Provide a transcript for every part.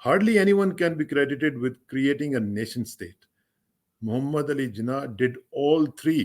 hardly anyone can be credited with creating a nation state. Muhammad Ali Jinnah did all three.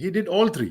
he did all three.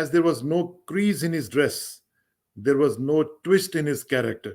as there was no crease in his dress, there was no twist in his character.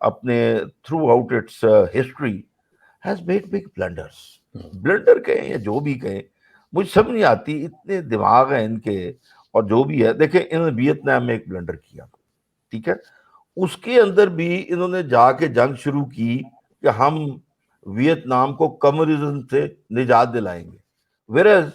اپنے throughout its history has made big blunders. Blunder کہیں یا جو بھی کہیں مجھے سمجھ نہیں آتی, اتنے دماغ ہیں ان کے. اور جو بھی ہے دیکھیں انہوں نے ویتنام میں ایک بلنڈر کیا, ٹھیک ہے, اس کے اندر بھی انہوں نے جا کے جنگ شروع کی کہ ہم ویتنام کو کمیونزم سے نجات دلائیں گے. whereas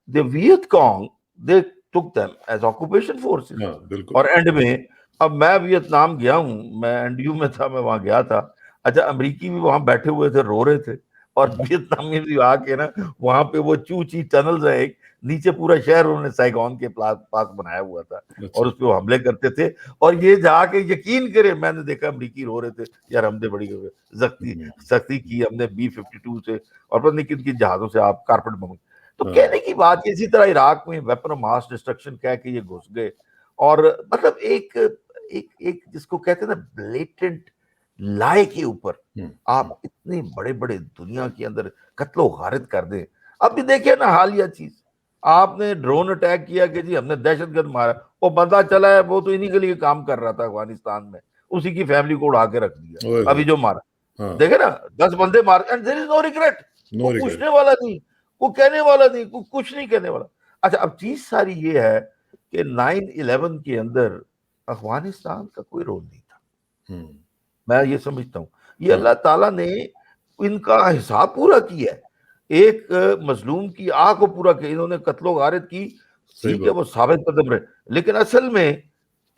the Viet Cong they took them as occupation forces. ہاں بالکل. اور اینڈ میں اب میں ویتنام گیا ہوں, میں این ڈی یو میں تھا, میں وہاں گیا تھا. اچھا امریکی بھی وہاں بیٹھے ہوئے تھے, رو رہے تھے, اور ویتنامی بھی آ کے نا وہاں پہ وہ چوچی ٹنلز ہیں, ایک نیچے پورا شہر انہوں نے سائگون کے پاس بنایا ہوا تھا, اور اس پہ وہ حملے کرتے تھے. اور یہ جا کے یقین کرے میں نے دیکھا امریکی رو رہے تھے, یار ہم نے بڑی سختی کی ہم نے B-52 سے اور پتہ نہیں کن کن جہازوں سے آپ کارپیٹ بم. تو کہنے کی بات اسی طرح عراق میں ویپن آف ماس ڈسٹرکشن کہہ کے یہ گھس گئے, اور مطلب ایک جس کو کہتے ہیں نا بلیٹنٹ لائے کے اوپر آپ اتنے بڑے بڑے دنیا کے اندر قتل و غارت کر دیں. اب بھی دیکھیں نا حالیہ چیز, آپ نے ڈرون اٹیک کیا کہ جی ہم نے دہشت گرد مارا, وہ بندہ چلا ہے وہ تو انہی کے لیے کام کر رہا تھا افغانستان میں, اسی کی فیملی کو اڑا کے رکھ دیا ابھی جو مارا, دیکھیں نا 10 بندے مارے, and there is know regret, کوئی پوچھنے والا نہیں, کوئی کہنے والا نہیں, کوئی کچھ نہیں کہنے والا. اچھا اب چیز ساری یہ ہے کہ 9/11 کے اندر افغانستان کا کوئی رول نہیں تھا. میں یہ سمجھتا ہوں یہ اللہ تعالیٰ نے ان کا حساب پورا کیا ہے, ایک مظلوم کی آہ کو پورا کیا, انہوں نے قتل و غارت کی, ٹھیک ہے وہ ثابت قدم رہے, لیکن اصل میں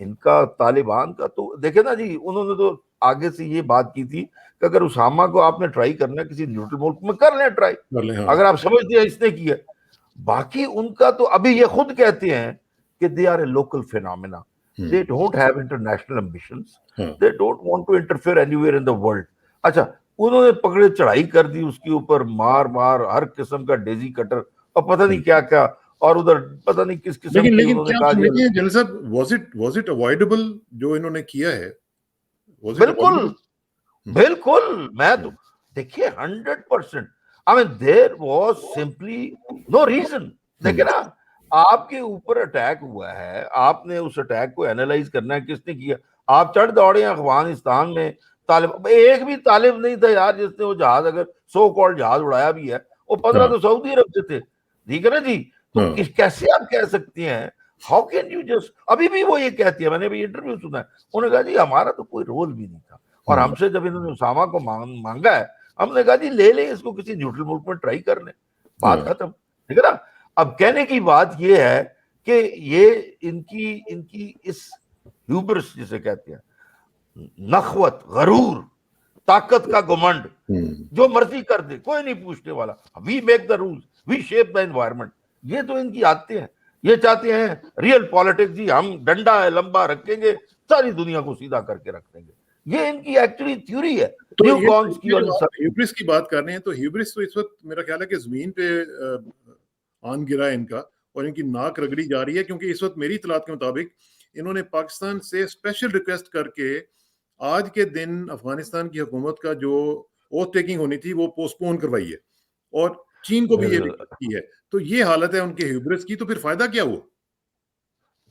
ان کا طالبان کا تو دیکھیں نا جی, انہوں نے تو آگے سے یہ بات کی تھی کہ اگر اسامہ کو آپ نے ٹرائی کرنا ہے کسی نیوٹرل ملک میں کر لیں ٹرائی, اگر آپ سمجھتے ہیں اس نے کیا. باقی ان کا تو ابھی یہ خود کہتے ہیں کہ they are a local phenomena, they don't have international ambitions, they don't want to interfere anywhere in the world. اچھا انہوں نے پکڑے چڑھائی کر دی اس کے اوپر, مار ہر قسم کا ڈیزی کٹر اور پتہ نہیں کیا کیا, اور ادھر پتہ نہیں کس قسم کی انہوں نے کہا. جنرل صاحب was it avoidable جو انہوں نے کیا ہے؟ بالکل بالکل, میں تو دیکھیے 100%. I mean there was simply no reason. دیکھیں نا آپ کے اوپر اٹیک ہوا ہے, آپ نے اس اٹیک کو اینالائز کرنا ہے کس نے کیا. آپ چڑھ دوڑے ہیں افغانستان میں, طالب ایک بھی طالب نہیں تھا یار جس نے وہ جہاز, اگر سو کالڈ جہاز اڑایا بھی ہے, وہ 15 تو سعودی عرب سے تھے, ٹھیک ہے نا جی. تو کیسے آپ کہہ سکتے ہیں, ہاؤ کین یو جسٹ, ابھی بھی وہ یہ کہتی ہے, میں نے بھی انٹرویو سنا ہے, انہوں نے کہا جی ہمارا تو کوئی رول بھی نہیں تھا, اور ہم سے جب انہوں نے اسامہ کو مانگا ہے ہم نے کہا جی لے لیں اس کو کسی نیوٹرل ملک میں ٹرائی کر لیں, بات ختم, ٹھیک ہے نا. اب کہنے کی بات یہ ہے کہ یہ ان کی اس ہیوبرس جسے کہتے ہیں, نخوت, غرور, طاقت کا گمنڈ, جو مرضی کر دے کوئی نہیں پوچھنے والا, we make the rules, we shape the environment, یہ تو ان کی عادتیں ہیں. یہ چاہتے ہیں ریئل پالیٹکس, جی ہم ڈنڈا ہے لمبا رکھیں گے, ساری دنیا کو سیدھا کر کے رکھ دیں گے, یہ ان کی ایکچولی تھیوری ہے. ہیوبرس کی بات کر رہے ہیں تو ہیوبرس تو اس وقت میرا خیال ہے کہ زمین پہ آن گرا ہے ان کا, اور ان کی ناک رگڑی جا رہی ہے, کیونکہ اس وقت میری اطلاعات کے مطابق انہوں نے پاکستان سے اسپیشل ریکویسٹ کر کے آج کے دن افغانستان کی حکومت کا جو اوتھ ٹیکنگ ہونی تھی وہ پوسٹ پون کروائی ہے, اور چین کو بھی یہ کی ہے. تو یہ حالت ہے ان کے ہیوبرس کی, تو پھر فائدہ کیا ہوا؟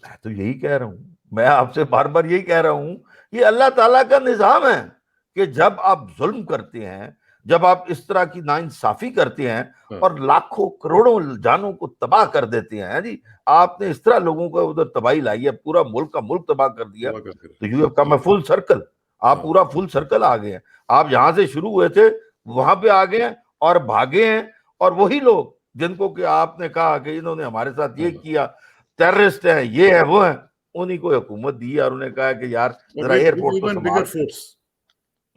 میں تو یہی کہہ رہا ہوں, میں آپ سے بار بار یہی کہہ رہا ہوں, یہ اللہ تعالیٰ کا نظام ہے کہ جب آپ ظلم کرتے ہیں, جب آپ اس طرح کی ناانصافی کرتے ہیں اور لاکھوں کروڑوں جانوں کو تباہ کر دیتے ہیں, جی آپ نے اس طرح لوگوں کو ادھر تباہی لائی ہے, پورا ملک کا ملک تباہ کر دیا, تو you have come a full circle, آپ پورا فل سرکل آ گئے ہیں. آپ جہاں سے شروع ہوئے تھے وہاں پہ آ گئے ہیں اور بھاگے ہیں, اور وہی لوگ جن کو کہ آپ نے کہا کہ انہوں نے ہمارے ساتھ یہ کیا, ٹیررسٹ ہیں, یہ ہے وہ ہیں, انہی کو حکومت دی, اور انہیں کہا کہ یار ذرا ایئرپورٹ کو سنبھال.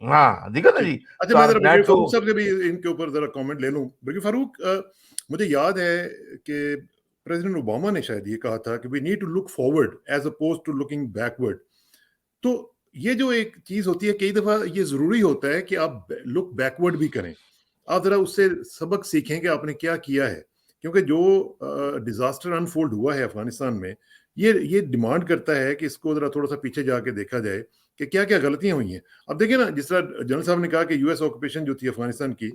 ہاں دیکھا نا جی. اچھا میں ذرا برگیڈیئر فاروق صاحب سے بھی ان کے اوپر ذرا کامنٹ لے لوں. برگیڈیئر فاروق, مجھے یاد ہے کہ پریزیڈنٹ اوباما نے شاید یہ کہا تھا کہ we need to look forward as opposed to looking backward. تو یہ جو ایک چیز ہوتی ہے, کئی دفعہ یہ ضروری ہوتا ہے کہ آپ لک بیکورڈ بھی کریں, آپ ذرا اس سے سبق سیکھیں کہ آپ نے کیا کیا ہے, کیونکہ جو ڈیزاسٹر انفولڈ ہوا ہے افغانستان میں, یہ ڈیمانڈ کرتا ہے کہ اس کو ذرا تھوڑا سا پیچھے جا کے دیکھا جائے کہ کیا کیا غلطیاں ہوئی ہیں. اب دیکھیں نا, جس طرح جنرل صاحب نے کہا کہ یو ایس آکوپیشن جو تھی افغانستان کی,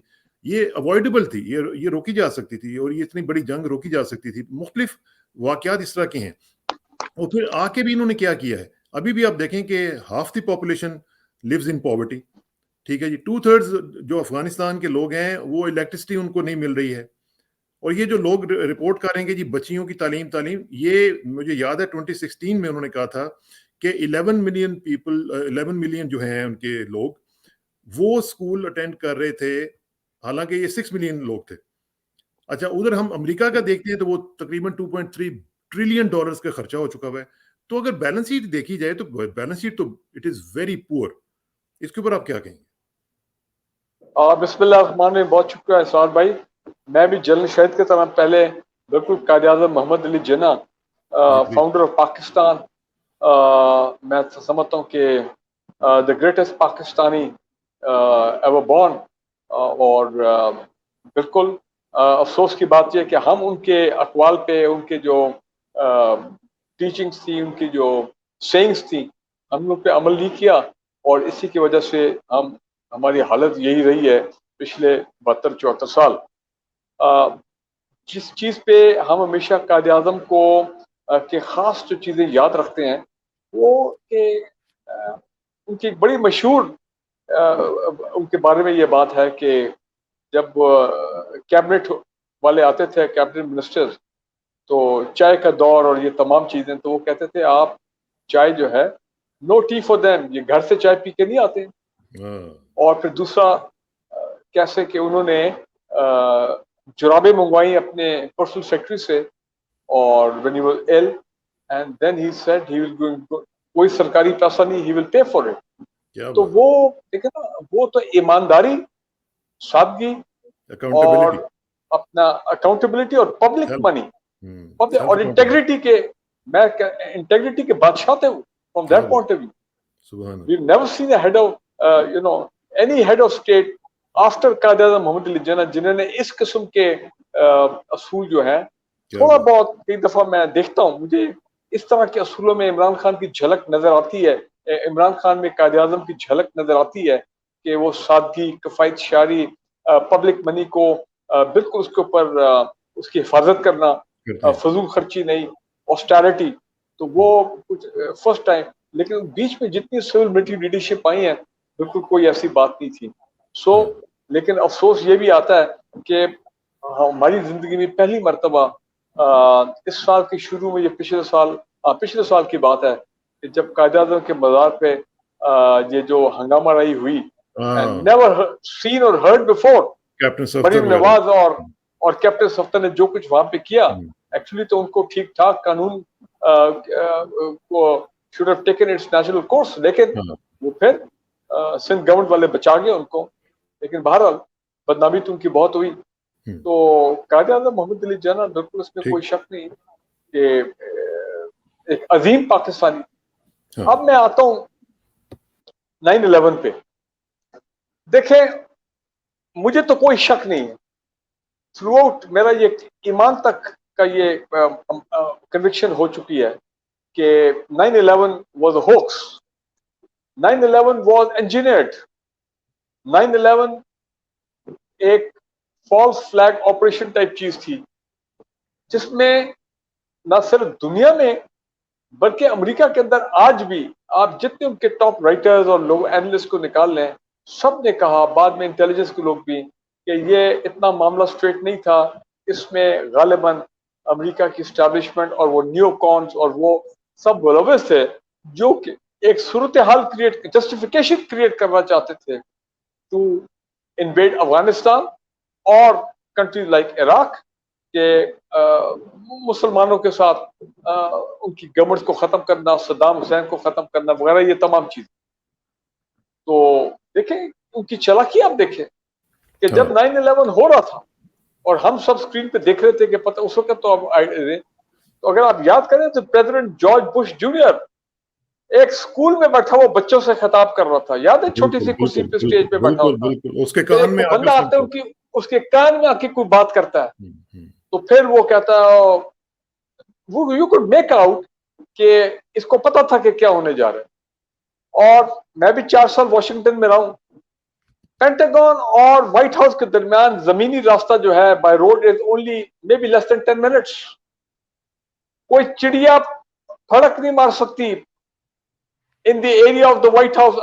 یہ اوائڈیبل تھی, یہ روکی جا سکتی تھی, اور یہ اتنی بڑی جنگ روکی جا سکتی تھی. مختلف واقعات اس طرح کے ہیں, اور پھر آ کے بھی انہوں نے کیا کیا ہے. ابھی بھی آپ دیکھیں کہ half the population lives in poverty. ٹھیک ہے جی, 2/3 جو افغانستان کے لوگ ہیں وہ الیکٹرسٹی ان کو نہیں مل رہی ہے. اور یہ جو لوگ رپورٹ کریں گے جی بچیوں کی تعلیم, یہ مجھے یاد ہے 2016 میں انہوں نے کہا تھا کہ 11 ملین جو ہیں ان کے لوگ وہ اسکول اٹینڈ کر رہے تھے, حالانکہ یہ 6 ملین لوگ تھے. اچھا, ادھر ہم امریکہ کا دیکھتے ہیں تو وہ تقریباً $2.3 ٹریلین کا خرچہ ہو چکا ہوا ہے. تو اگر بیلنس شیٹ دیکھی جائے تو بیلنس شیٹ تو اٹ از ویری پور. اس کے اوپر آپ کیا کہیں گے؟ بسم اللہ الرحمن الرحیم. بہت شکریہ اسرار بھائی. میں بھی جنرل شہید کے طرح پہلے بالکل قائد اعظم محمد علی جناح فاؤنڈر آف پاکستان, میں سمجھتا ہوں کہ the greatest Pakistani ever born. اور بالکل افسوس کی بات یہ کہ ہم ان کے اقوال پہ, ان کے جو ٹیچنگس تھی, ان کی جو سینگس تھی, ہم لوگ پہ عمل نہیں کیا, اور اسی کی وجہ سے ہماری حالت یہی رہی ہے پچھلے 72-74 سال. جس چیز پہ ہم ہمیشہ قائد اعظم کو کہ خاص جو چیزیں یاد رکھتے ہیں وہ کہ ان کی بڑی مشہور ان کے بارے میں یہ بات ہے کہ جب کیبنٹ والے آتے تھے, کیبنٹ منسٹر, تو چائے کا دور اور یہ تمام چیزیں, تو وہ کہتے تھے آپ چائے جو ہے نو ٹی فور دیم, یہ گھر سے چائے پی کے نہیں آتے. اور پھر دوسرا کیسے کہ انہوں نے جرابیں منگوائی اپنے پرسنل سیکرٹری سے, اور when he was ill and then he said he will go, کوئی سرکاری پیسہ نہیں, he will pay for it. تو وہ دیکھیں نا, وہ تو ایمانداری, سادگی اور اپنا اکاؤنٹیبلٹی اور پبلک منی اور انٹیگریٹی کے, میں انٹیگریٹی کے بادشاہ تھے from that point of view. We've never seen a head of any head of state after Quaid Azam محمد علی جناح جنہوں نے اس قسم کے اصول جو ہیں, تھوڑا بہت کئی دفعہ میں دیکھتا ہوں, مجھے اس طرح کے اصولوں میں عمران خان کی جھلک نظر آتی ہے, عمران خان میں قائد اعظم کی جھلک نظر آتی ہے کہ وہ سادگی, کفایت شعری, پبلک منی کو بالکل اس کے اوپر اس کی حفاظت کرنا, فضول خرچی نہیں, آسٹیرٹی. تو وہ کچھ فرسٹ ٹائم, لیکن بیچ میں جتنی سول ملٹری لیڈرشپ آئی ہیں بالکل کوئی ایسی بات نہیں تھی. لیکن افسوس یہ بھی آتا ہے کہ ہماری زندگی میں پہلی مرتبہ اس سال کے شروع میں, یہ پچھلے سال کی بات ہے کہ جب قائد اعظم کے مزار پہ یہ جو ہنگامہ رائی ہوئی, نیور سین اور ہرڈ بیفور. مریم نواز اور کیپٹن صفدر نے جو کچھ وہاں پہ کیا, ایکچولی تو ان کو ٹھیک ٹھاک قانون کو should have taken its natural course, لیکن وہ پھر سندھ گورنمنٹ والے بچا گئے ان کو. لیکن بہرحال بدنامی تو ان کی بہت ہوئی. تو قائد اعظم محمد علی جناح بالکل اس میں کوئی شک نہیں کہ ایک عظیم پاکستانی. اب میں آتا ہوں 9/11 پہ. دیکھیں, مجھے تو کوئی شک نہیں ہے, تھرو آؤٹ میرا یہ ایمان تک کا یہ کنوکشن ہو چکی ہے کہ 9/11 was a hoax. 9/11 was engineered. 9/11 ایک فالس فلیگ آپریشن ٹائپ چیز تھی, جس میں نہ صرف دنیا میں بلکہ امریکہ کے اندر آج بھی آپ جتنے ان کے ٹاپ رائٹرز اور لوگ اینالسٹ کو نکال لیں, سب نے کہا, بعد میں انٹیلیجنس کے لوگ بھی, کہ یہ اتنا معاملہ اسٹریٹ نہیں تھا. اس میں غالباً امریکہ کی اسٹیبلشمنٹ اور وہ نیو کونز اور وہ سب ملوث تھے, جو کہ ایک صورتحال جسٹیفیکیشن کریٹ کرنا چاہتے تھے ٹو انویڈ افغانستان اور کنٹریز لائک عراق, کہ مسلمانوں کے ساتھ ان کی گورنمنٹ کو ختم کرنا, صدام حسین کو ختم کرنا وغیرہ, یہ تمام چیزیں. تو دیکھیں ان کی چالاکی, آپ دیکھیں کہ جب 9/11 ہو رہا تھا اور ہم سب اسکرین پہ دیکھ رہے تھے کہ پتہ اس وقت تو اگر آپ یاد کریں تو پریزیڈنٹ جارج بش جونیئر ایک اسکول میں بیٹھا ہوا بچوں سے خطاب کر رہا تھا, یاد ہے, چھوٹی سی کرسی پہ اسٹیج پہ بیٹھا ہوتا, اس کے کان میں بندہ آتا ہے, اس کے کان میں آ کے کوئی بات کرتا ہے, تو پھر وہ کہتا ہے, یو کوڈ میک آؤٹ کہ اس کو پتا تھا کہ کیا ہونے جا رہا ہے. اور میں بھی 4 سال واشنگٹن میں رہا ہوں. پینٹاگون اور وائٹ ہاؤس کے درمیان زمینی راستہ جو ہے by road is only may be less than 10 minutes. کوئی چڑیا پھڑک نہیں مار سکتی in the area of the White House,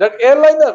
that airliner.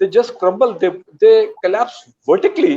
they just crumble, they collapse vertically.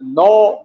11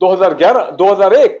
2001,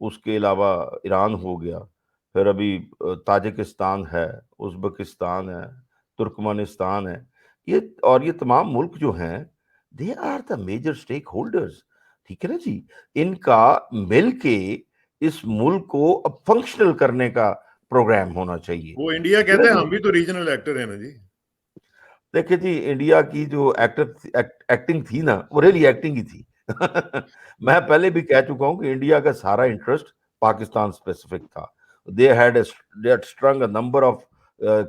اس کے علاوہ ایران ہو گیا، پھر ابھی تاجکستان ہے، ازبکستان ہے، ترکمانستان ہے، یہ تمام ملک جو ہیں they are the major stakeholders. ٹھیک ہے نا جی، ان کا مل کے اس ملک کو اب فنکشنل کرنے کا پروگرام ہونا چاہیے. وہ انڈیا ٹھیک ہے نا کہتے ہیں جی؟ ہم بھی تو ریجنل ایکٹر ہیں نا جی. دیکھیں جی، انڈیا کی جو ایکٹنگ تھی نا، وہ ریلی ایکٹنگ ہی تھی. میں پہلے بھی کہہ چکا ہوں کہ انڈیا کا سارا انٹرسٹ پاکستان اسپیسیفک تھا. They had string a number of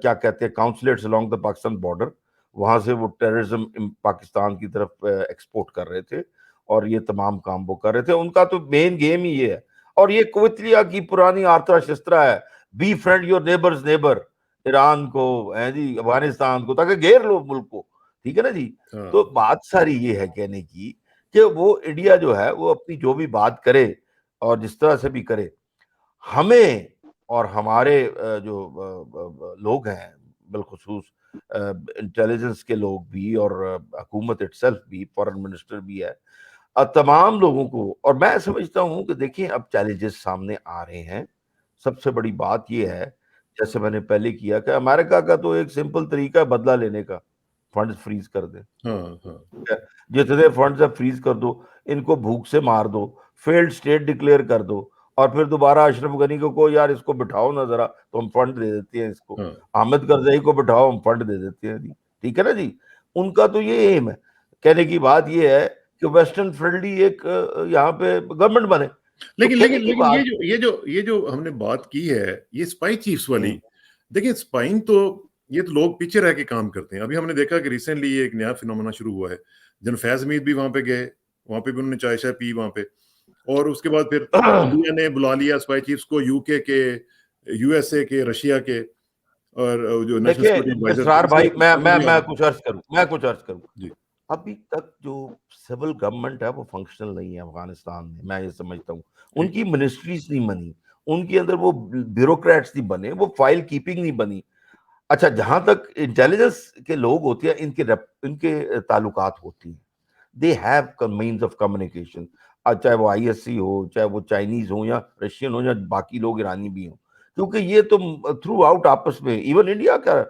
کیا کہتے ہیں کاؤنسلیٹس along the پاکستان بارڈر. وہاں سے وہ ٹیررزم پاکستان کی طرف ایکسپورٹ کر رہے تھے، اور یہ تمام کام وہ کر رہے تھے. ان کا تو مین گیم ہی یہ ہے، اور یہ کویتلیا کی پرانی آرتھرا شسترا ہے، be friend your neighbours neighbour. Iran کو جی، افغانستان کو، تاکہ گھیر لو ملک کو. ٹھیک ہے نا جی. تو بات ساری یہ ہے کہنے کی کہ وہ انڈیا جو ہے وہ اپنی جو بھی بات کرے اور جس طرح سے بھی کرے، ہمیں اور ہمارے جو لوگ ہیں بالخصوص انٹیلیجنس کے لوگ بھی اور حکومت اٹ سیلف بھی، فارن منسٹر بھی ہے، تمام لوگوں کو. اور میں سمجھتا ہوں کہ دیکھیں اب چیلنجز سامنے آ رہے ہیں. سب سے بڑی بات یہ ہے، جیسے میں نے پہلے کیا، کہ امریکہ کا تو ایک سمپل طریقہ ہے بدلہ لینے کا، فنڈز فریز کر دیں. جتنے فنڈز ہے فریز کر دو، ان کو بھوک سے مار دو، فیلڈ سٹیٹ ڈکلیئر کر دو، اور پھر دوبارہ اشرف غنی کو یار اس کو بٹھاؤ نا ذرا، تو ہم فنڈ دے دیتے ہیں اس کو. حامد کرزئی کو بٹھاؤ، ہم فنڈ دے دیتے ہیں جی. ٹھیک ہے نا جی. ان کا تو یہ ایم ہے. کہنے کی بات یہ ہے کہ ویسٹرن فرینڈلی ایک یہاں پہ گورنمنٹ بنے. لیکن یہ جو ہم نے بات کی ہے، یہ اسپائی چیفز والی، دیکھیں اسپائنگ تو یہ تو لوگ پیچھے رہ کے کام کرتے ہیں. ابھی ہم نے دیکھا کہ ریسنٹلی ایک نیا فینومینا شروع ہوا ہے. جن فیض حمید بھی وہاں پہ گئے، وہاں پہ بھی انہوں نے چائے شائے پی وہاں پہ، اور اس کے بعد پھر انڈیا نے بلا لیا اسپائی چیفز کو، یو کے یو ایس اے کے، رشیا کے، اور جو نیشنل سیکورٹی دیکھیں ایڈوائزر. اسرار بھائی، میں کچھ عرض کروں. جی. ابھی تک جو سول گورنمنٹ ہے وہ فنکشنل نہیں ہے افغانستان میں یہ سمجھتا ہوں. ان کی منسٹریز نہیں بنی، ان کے اندر وہ بیوروکریٹس نہیں بنے، وہ فائل کیپنگ نہیں بنی. اچھا، جہاں تک انٹیلیجنس کے لوگ ہوتے ہیں، ان کے تعلقات ہوتی ہیں. They have means of communication, چاہے وہ آئی ایس سی ہو، چاہے وہ چائنیز ہوں یا رشین ہوں یا باقی لوگ ایرانی بھی ہوں، کیونکہ یہ تو تھرو آؤٹ آپس میں، ایون انڈیا کا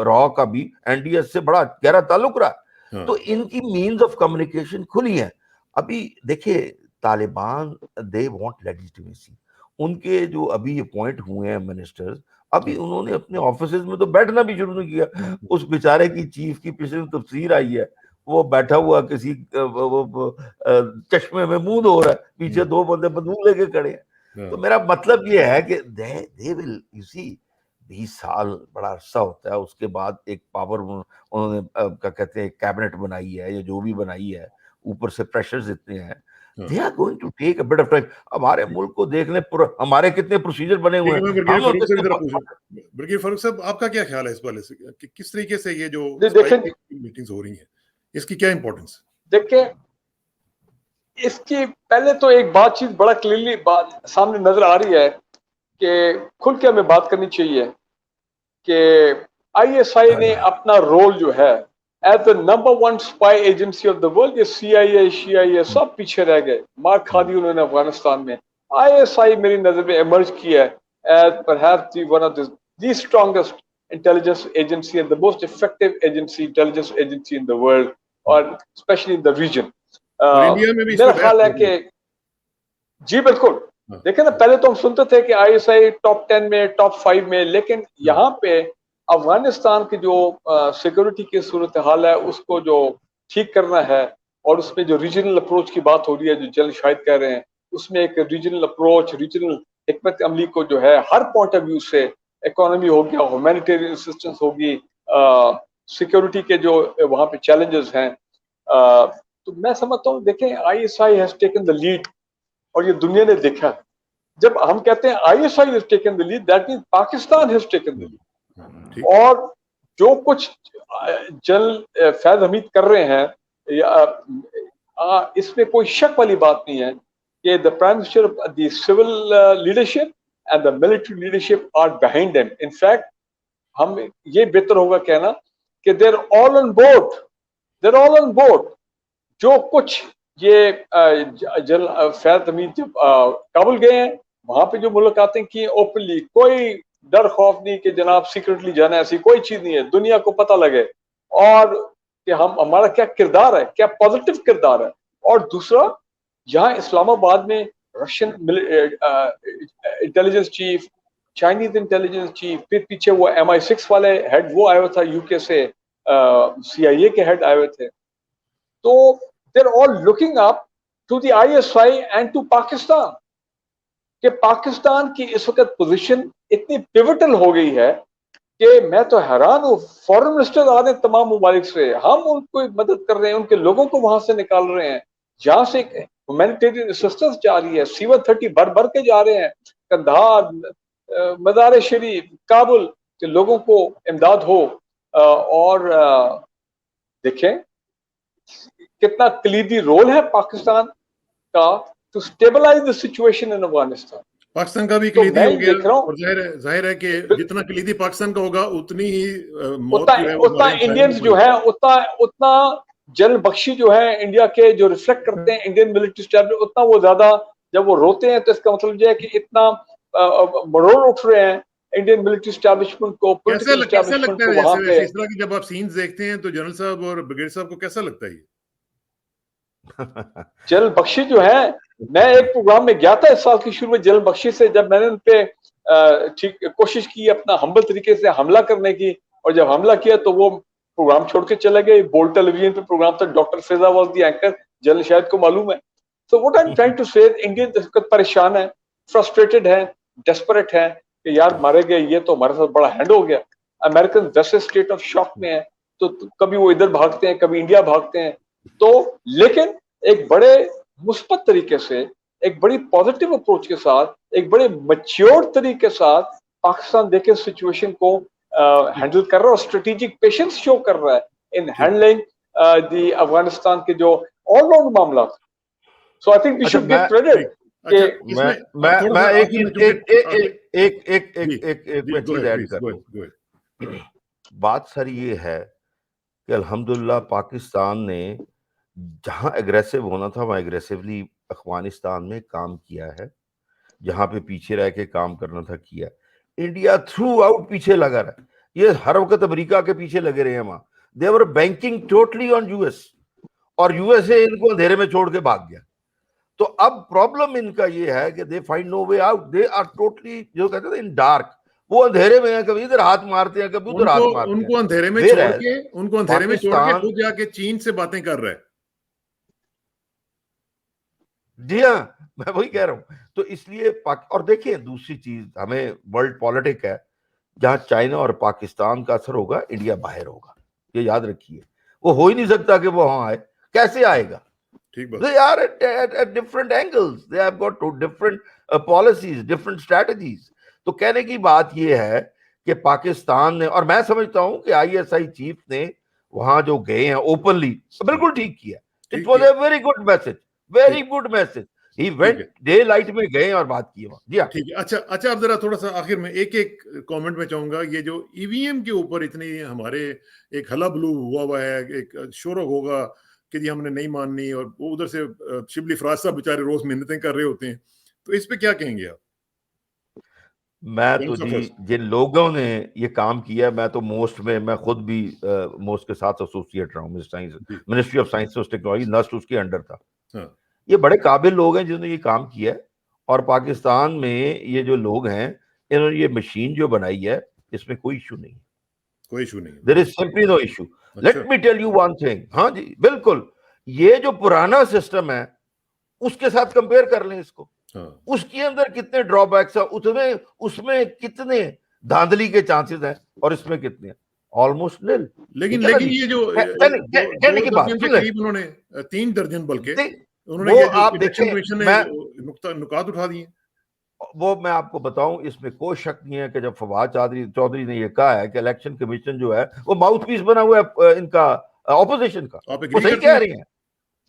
را کا بھی این ڈی ایس سے بڑا گہرا تعلق رہا. تو ان کی مینز آف کمیونیکیشن کھلی ہیں. ابھی دیکھیں طالبان دے وانٹ لیجیٹیمیسی. ان کے جو ابھی اپوائنٹ ہوئے ہیں منسٹرز، ابھی انہوں نے اپنے آفیسز میں تو بیٹھنا بھی شروع نہیں کیا. اس بیچارے کی چیف کی پچھلے تفسیر آئی ہے، وہ بیٹھا ہوا کسی چشمے میں منہ دھو رہا ہے، پیچھے دو بندے بندوق لے کے کھڑے ہیں. تو میرا مطلب یہ ہے کہ they will you see 20 سال بڑا عرصہ ہوتا ہے. اس کے بعد ایک پاور انہوں نے کیا کہتے ہیں کیبنٹ بنائی ہے یا جو بھی بنائی ہے، اوپر سے پریشرز اتنے ہیں. They are going to take a bit of time. ہمارے ملک کو دیکھ لیں، ہمارے کتنے پروسیجر بنے ہوئے ہیں. برگیڈیئر فاروق صاحب، آپ کا کیا خیال ہے اس والے سے، کہ کس طریقے سے یہ جو میٹنگز ہو رہی ہیں، اس کی کیا امپورٹنس؟ دیکھیں، اس کی پہلے تو ایک بات چیز بڑا کلیئرلی بات سامنے نظر آ رہی ہے کہ کھل کے ہمیں بات کرنی چاہیے کہ آئی ایس آئی نے اپنا رول جو ہے as the number 1 spy agency of the world, یہ سی آئی اے سب پیچھے رہ گئے، مار کھا دی انہوں نے افغانستان میں. آئی ایس آئی میری نظر میں ایمرج کیا ہے as perhaps one of the strongest intelligence agency and the most effective intelligence agency in the world, or especially in the region. میرا خیال ہے کہ جی بالکل. دیکھیں نا، پہلے تو ہم سنتے تھے کہ آئی ایس آئی ٹاپ 10 میں، ٹاپ 5 میں، لیکن یہاں پہ افغانستان کی جو سیکورٹی کی صورتحال ہے اس کو جو ٹھیک کرنا ہے، اور اس میں جو ریجنل اپروچ کی بات ہو رہی ہے جو جنرل شاہد کہہ رہے ہیں، اس میں ایک ریجنل اپروچ، ریجنل حکمت عملی کو جو ہے ہر پوائنٹ آف ویو سے، اکانومی ہو گیا، ہیومینیٹیرین اسسٹنس ہوگی، سیکورٹی کے جو وہاں پہ چیلنجز ہیں، تو میں سمجھتا ہوں دیکھیں I S I has taken the lead, اور یہ دنیا نے دیکھا. جب ہم کہتے ہیں I S I has taken the lead, that means Pakistan has taken the lead. اور جو کچھ جنرل فیض حمید کر رہے ہیں، اس میں کوئی شک والی بات نہیں ہے کہ the Prime Minister, the civil leadership and the military leadership are behind them. In fact, ہم یہ بہتر ہوگا کہنا کہ they're all on board. جو کچھ یہ جنرل فیض حمید جب کابل گئے ہیں وہاں پہ جو ملاقاتیں کی ہیں اوپنلی، کوئی ڈر خوف نہیں کہ جناب سیکرٹلی جانا ہے، ایسی کوئی چیز نہیں ہے، دنیا کو پتہ لگے اور کہ ہمارا کیا کردار ہے، کیا پازیٹیو کردار ہے. اور دوسرا جہاں اسلام آباد میں Russian intelligence chief, Chinese intelligence chief, پھر پیچھے وہ MI6 والے ہیڈ وہ آئے ہوئے تھا یو کے سے، CIA کے ہیڈ آئے ہوئے تھے. تو they're all looking up to the ISI and to Pakistan کہ پاکستان کی اس وقت پوزیشن اتنی پیوٹل ہو گئی ہے کہ میں تو حیران ہوں. فورن منسٹر آ رہے ہیں تمام ممالک سے، ہم ان کو مدد کر رہے ہیں، ان کے لوگوں کو وہاں سے نکال رہے ہیں، جہاں سے ہیومینیٹیرین اسسٹنس جا رہی ہے، C-130 بھر بھر کے جا رہے ہیں قندھار، مزار شریف، کابل کے لوگوں کو امداد ہو. اور دیکھیں کتنا کلیدی رول ہے پاکستان کا to stabilize the situation in Afghanistan. Pakistan کا بھی تو کلیدی میں ہو گیا، دیکھ رہا ہوں اور ظاہر ہے کہ جتنا کلیدی پاکستان کا ہوگا اتنی ہی موت اتنا جو ہے وہ اتنا ہمارے انڈینز جو ہے اتنا جنرل بخشی جو ہے انڈیا کے جو ریفلیکٹ کرتے ہیں انڈین ملٹری اسٹیبلش، اتنا وہ زیادہ جب وہ روتے ہیں تو اس کا مطلب یہ ہے کہ اتنا مروڑ اٹھ رہے ہیں انڈین ملٹری اسٹیبلشمنٹ کو، پولیٹیکل کیسا اسٹیبلشمنٹ لگتا کو ہے وہاں پہ. اس طرح کی جب آپ سینز دیکھتے ہیں تو جنرل صاحب اور بریگیڈ صاحب کو کیسا لگتا ہے یہ؟ جنرل بخشی جو ہے، میں ایک پروگرام میں گیا تھا اس سال کی شروع میں جنرل بخشی سے، جب میں نے ان پہ کوشش کی اپنا ہمبل طریقے سے حملہ کرنے کی، اور جب حملہ کیا تو وہ پروگرام چھوڑ کے چلے گئے. بولٹ ٹیلی ویژن پہ پروگرام تھا، ڈاکٹر فیضا واز دی اینکر، جنرل شاہد کو معلوم ہے. So what I'm trying to say, Indian پریشان ہے، فرسٹریٹڈ ہے، ڈیسپریٹ ہے کہ یار مارے گئے، یہ تو ہمارے ساتھ بڑا ہینڈ ہو گیا. امریکن ویسے اسٹیٹ آف شاک میں ہے، تو کبھی وہ ادھر بھاگتے ہیں، کبھی انڈیا بھاگتے ہیں. تو لیکن ایک بڑے مثبت طریقے سے، ایک بڑی پازیٹیو اپروچ کے ساتھ، ایک بڑے میچیور طریقے کے ساتھ پاکستان دیکھے سچویشن کو ہینڈل کر رہا ہے، اور اسٹریٹجک پیشنس شو کر رہا ہے ان ہینڈلنگ دی افغانستان کے جو آل راؤنڈ معاملات. So I think we should give credit. میں ایک چیز ایڈ کر دوں. بات سر یہ ہے کہ الحمدللہ پاکستان نے جہاں اگریسو ہونا تھا وہاں اگریسولی افغانستان میں کام کیا ہے، جہاں پہ پیچھے رہ کے کام کرنا تھا کیا. انڈیا تھرو آؤٹ پیچھے لگا رہا، یہ ہر وقت امریکہ کے پیچھے لگے رہے ہیں وہاں. دے ور بینکنگ ٹوٹلی آن US، اور USA ان کو اندھیرے میں چھوڑ کے بھاگ گیا. تو اب پرابلم ان کا یہ ہے کہ they find no way out, they are totally جو کہتے ہیں ان ڈارک، وہ اندھیرے میں ہیں، کبھی ادھر ہاتھ مارتے ہیں، کبھی ادھر ہاتھ مارتے ہیں. ان کو اندھیرے میں چھوڑ کے خود جا کے چین سے باتیں کر رہے ہیں. جی ہاں، میں وہی کہہ رہا ہوں. تو اس لیے اور دیکھیں دوسری چیز، ہمیں ورلڈ پالیٹک ہے، جہاں چائنا اور پاکستان کا اثر ہوگا انڈیا باہر ہوگا، یہ یاد رکھیے. وہ ہو ہی نہیں سکتا کہ وہ وہاں آئے، کیسے آئے گا؟ They are at different angles. They have got different policies, different strategies. تو کہنے کی بات یہ ہے کہ پاکستان نے، اور میں سمجھتا ہوں کہ ISI چیف نے وہاں جو گئے ہیں اوپنلی بالکل ٹھیک کیا. It was a very good message, very good message. He went day light میں گئے اور بات کی وہاں. جی ہاں ٹھیک ہے. اچھا اب ذرا تھوڑا سا آخر میں ایک کامنٹ میں چاہوں گا. یہ جو EVM کے اوپر اتنی ہمارے ایک ہلا بلو ہوا ہے، ایک شور ہوگا کہ جی ہم نے نہیں ماننی، اور وہ ادھر سے شبلی فراز صاحب بیچارے روز محنتیں کر رہے ہوتے ہیں، تو اس پہ کیا کہیں گے آپ؟ میں تو جی جن لوگوں نے یہ کام کیا، میں تو میں خود بھی موسٹ کے ساتھ ایسوسیٹ رہا ہوں، منسٹری آف سائنس اور ٹیکنالوجی، نسٹ اس کے انڈر تھا. یہ بڑے قابل لوگ ہیں جنہوں نے یہ کام کیا ہے، اور پاکستان میں یہ جو لوگ ہیں انہوں نے یہ مشین جو بنائی ہے اس میں کوئی ایشو نہیں. There is simply no issue. Let me tell you one thing. ہاں جی بالکل، یہ جو پرانا سسٹم ہے اس کے ساتھ کمپیئر کر لیں اس کو، اس کے اندر کتنے ڈرا بیکس ہیں، اس میں کتنے دھاندلی کے چانسز ہیں، اور اس میں کتنے ہیں، آلموسٹ نل. لیکن یہ جو کہنے کی بات انہوں نے 3 درجن بلکہ انہوں نے وہ یہ جو آپ الیکشن دیکھیں، کمیشن نے نکات اٹھا دیے. وہ میں آپ کو بتاؤں، اس میں کوئی شک نہیں ہے کہ جب فواد چودھری نے یہ کہا ہے کہ الیکشن کمیشن جو ہے وہ ماؤتھ پیس بنا ہوا ہے ان کا اپوزیشن کا، وہ صحیح کہہ رہی ہیں،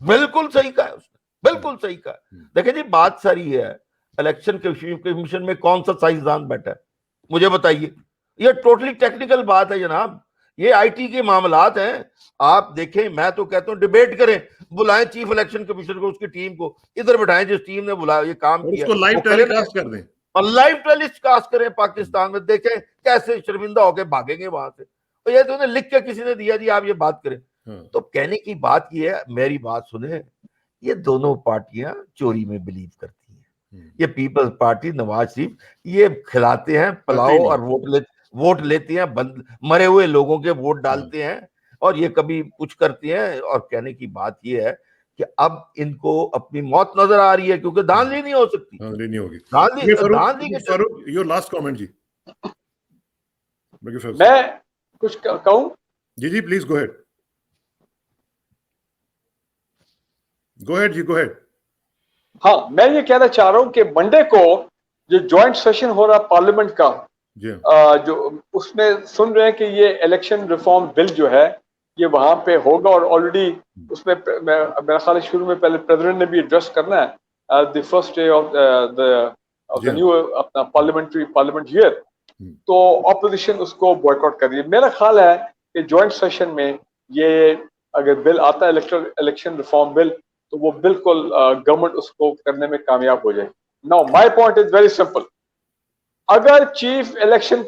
بالکل صحیح کہا ہے اس نے، بالکل صحیح کہا. دیکھیں جی بات ساری ہے، الیکشن کمیشن میں کون سا سائنسدان بیٹھا ہے مجھے بتائیے؟ یہ ٹوٹلی ٹیکنیکل بات ہے جناب، یہ IT کے معاملات ہیں. آپ دیکھیں، میں تو کہتا ہوں ڈیبیٹ کریں، بلائیں چیف الیکشن کمیشنر کو, اس کی ٹیم کو ادھر بٹھائیں جس ٹیم نے بلایا یہ کام اور اس کیا, کو لائیو وہ کریں ٹیلی نا. کاسٹ کر دیں, اور لائیو ٹیلی کاسٹ کریں پاکستان میں, دیکھیں کیسے شرمندہ ہو کے بھاگیں گے وہاں سے. اور یہ تو انہیں لکھ کے کسی نے دیا جی آپ یہ بات کریں. تو کہنے کی بات یہ ہے, میری بات سنیں, یہ دونوں پارٹیاں چوری میں بلیو کرتی ہیں. یہ پیپلز پارٹی نواز شریف یہ کھلاتے ہیں پلاؤ اور ووٹ لیتے ہیں, مرے ہوئے لوگوں کے ووٹ ڈالتے ہیں, اور یہ کبھی کچھ کرتے ہیں. اور کہنے کی بات یہ ہے کہ اب ان کو اپنی موت نظر آ رہی ہے کیونکہ دھاندلی نہیں ہو سکتی. دھاندلی نہیں ہوگی. دھاندلی فاروق یور لاسٹ کامنٹ جی. میں کچھ کہوں؟ جی جی پلیز گو ہیڈ. جی گو ہیڈ. ہاں میں یہ کہنا چاہ رہا ہوں کہ منڈے کو جو جوائنٹ سیشن ہو رہا پارلیمنٹ کا, جو اس میں سن رہے ہیں کہ یہ الیکشن ریفارم بل جو ہے یہ وہاں پہ ہوگا, اور آلریڈی اس میں میرا خیال ہے شروع میں پہلے پریزیڈنٹ نے بھی ایڈریس کرنا ہے the first day of the new اپنا پارلیمنٹ ایئر. تو اپوزیشن اس کو بوائیکاٹ کر رہی ہے. میرا خیال ہے کہ جوائنٹ سیشن میں یہ اگر بل آتا ہے الیکشن ریفارم بل, تو وہ بالکل گورنمنٹ اس کو کرنے میں کامیاب ہو جائے. Now my point is very simple. اگر چیف الیکشن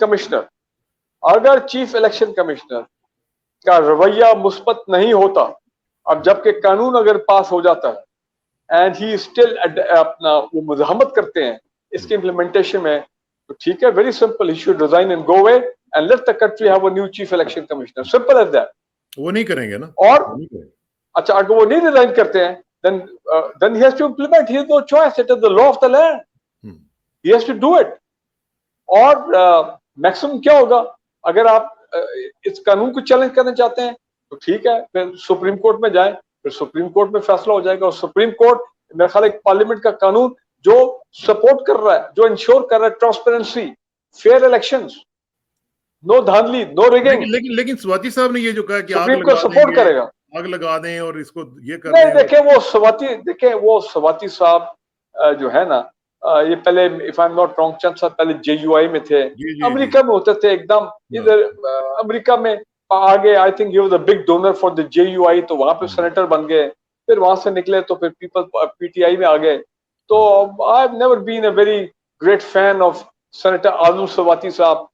کمشنر کا رویہ مثبت نہیں ہوتا, اب جبکہ قانون اگر پاس ہو جاتا ہے اینڈ ہی اسٹل اپنا وہ مزاحمت کرتے ہیں اس کے امپلیمنٹیشن میں, تو ٹھیک ہے, very simple, he should resign and go away and let the country have a new chief election commissioner. Simple as that. وہ نہیں کریں گے نا. اور اچھا اگر وہ نہیں ریزائن کرتے ہیں then he has to implement. He has no choice. It is the law of the land. He has to do it. اور میکسیمم کیا ہوگا, اگر آپ اس قانون کو چیلنج کرنا چاہتے ہیں تو ٹھیک ہے, پھر سپریم کورٹ میں جائیں, پھر سپریم کورٹ میں فیصلہ ہو جائے گا. اور سپریم کورٹ میرا خیال ہے پارلیمنٹ کا قانون جو سپورٹ کر رہا ہے, جو انشور کر رہا ہے ٹرانسپیرنسی, فیئر الیکشنز, نو دھاندلی, نو ریگنگ. لیکن سواتی صاحب نے یہ جو کہا کہ سپریم کورٹ سپورٹ کرے گا, آگ لگا دیں اور اس کو یہ کر نہیں. دیکھیں وہ سواتی صاحب جو ہے نا, یہ پہلے if I'm not wrong چند سال پہلے JUI میں تھے, امریکہ میں ہوتے تھے, ایک دم ادھر امریکہ میں آگے. I think he was a big donor for the JUI, تو وہاں پہ سینیٹر بن گئے, پھر وہاں سے نکلے تو پھر PTI میں آ گئے. تو I've never been a very great fan of senator Azam Swati صاحب.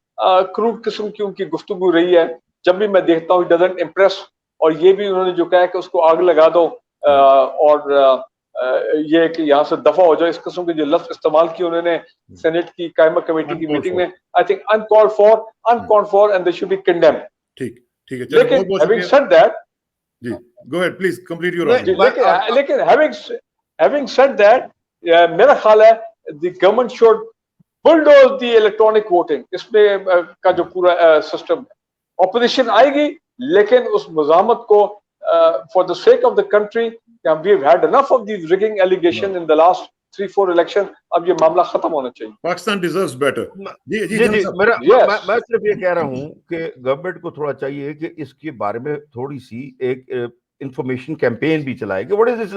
کروڈ قسم کی ان کی گفتگو رہی ہے, جب بھی میں دیکھتا ہوں he doesn't impress. اور یہ بھی انہوں نے جو کہا کہ اس کو آگ لگا دو اور یہ کہ یہاں سے دفع ہو جائے, اس قسم کے جو لفظ استعمال کیے انہوں نے سینٹ کی قائمہ کمیٹی کی میٹنگ میں, I think uncalled for and they should be condemned. ٹھیک ہے. لیکن having said that, جی go ahead please complete your answer. لیکن having said that, میرا خیال ہے the government should bulldoze the electronic voting. اس میں کا جو پورا سسٹم ہے, اپوزیشن آئے گی لیکن اس مزاحمت کو for the sake of the country, we've had enough of these rigging allegations in the last 3-4 election. اب یہ معاملہ ختم ہونا چاہیے. Pakistan deserves better. جی میں صرف یہ کہہ رہا ہوں کہ گورنمنٹ کو تھوڑا چاہیے کہ اس کے بارے میں تھوڑی سی ایک انفارمیشن کیمپین بھی چلائے کہ what is this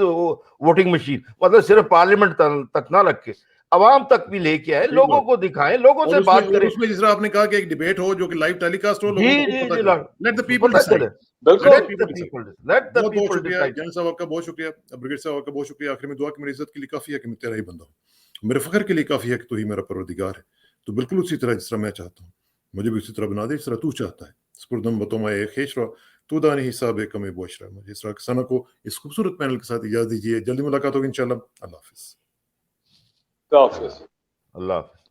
voting machine, مطلب صرف پارلیمنٹ تک نہ رکھے, عوام تک بھی لے کے آئے, لوگوں کو دکھائیں, لوگوں سے بات کریں. اس میں جس طرح آپ نے کہا کہ ایک ڈیبیٹ ہو جو کہ لائیو ٹیلی کاسٹ ہو, لیٹ دی پیپل ڈیسائیڈ. بہت شکریہ جنرل صاحب کا, بہت شکریہ بریگیڈ صاحب کا, بہت شکریہ. آخر میں دعا کہ میری عزت کے لیے کافی ہے کہ میں تیرا ہی بندہ ہوں, میرے فخر کے لیے کافی ہے کہ تو ہی میرا پروردگار ہے. تو بالکل اسی طرح جس طرح میں چاہتا ہوں مجھے بھی اسی طرح بنا دے جس طرح تو چاہتا ہے. سپردم بتوما خیش رہا تو دانی حساب کم بوش رہا. مجھے اسرا کسانہ کو اس خوبصورت پینل کے ساتھ اجازت دیجیے. جلدی ملاقات ہوگی انشاءاللہ. اللہ حافظ. اللہ حافظ.